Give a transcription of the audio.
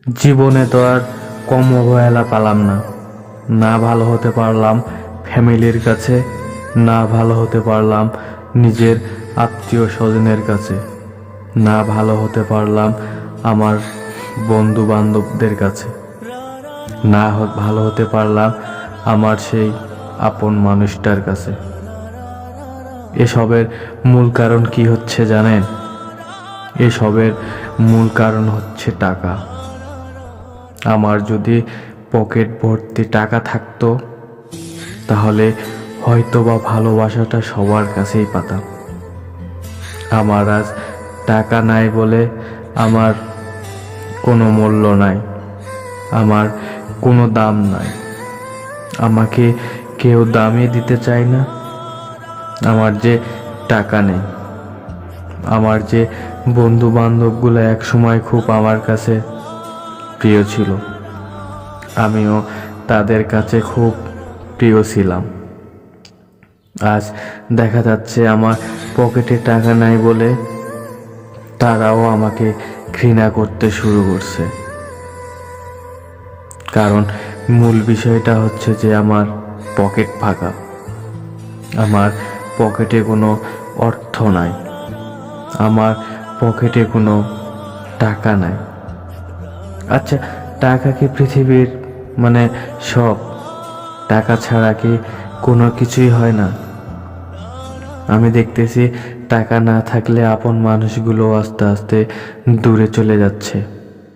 জীবনে তো আর কম অবহেলা পেলাম না। না ভালো হতে পারলাম ফ্যামিলির কাছে, না ভালো হতে পারলাম নিজের আত্মীয় স্বজনের কাছে, না ভালো হতে পারলাম আমার বন্ধু বান্ধবদের কাছে, না ভালো হতে পারলাম আমার সেই আপন মানুষটার কাছে। এসবের মূল কারণ কি হচ্ছে জানেন? এসবের মূল কারণ হচ্ছে টাকা। আমার যদি পকেট ভর্তি টাকা থাকতো তাহলে হয়তো বা ভালোবাসাটা সবার কাছেই পেতাম। আমার আজ টাকা নাই বলে আমার কোনো মূল্য নাই, আমার কোনো দাম নাই, আমাকে কেউ দামই দিতে চায় না। আমার যে টাকা নেই, আমার যে বন্ধু বান্ধবগুলো এক সময় খুব আমার কাছে প্রিয় ছিল, আমিও তাদের কাছে খুব প্রিয় ছিলাম। আজ দেখা যাচ্ছে আমার পকেটে টাকা নাই বলে তারাও আমাকে ঘৃণা করতে শুরু করছে। কারণ মূল বিষয়টা হচ্ছে যে আমার পকেট ফাঁকা, আমার পকেটে কোনো অর্থ নাই, আমার পকেটে কোনো টাকা নাই। আচ্ছা, টাকা কি পৃথিবীর সব? টাকা ছাড়া কি কোনো কিছুই হয় না? আমি দেখতেছি টাকা না থাকলে আপন মানুষগুলো আস্তে আস্তে দূরে চলে যাচ্ছে।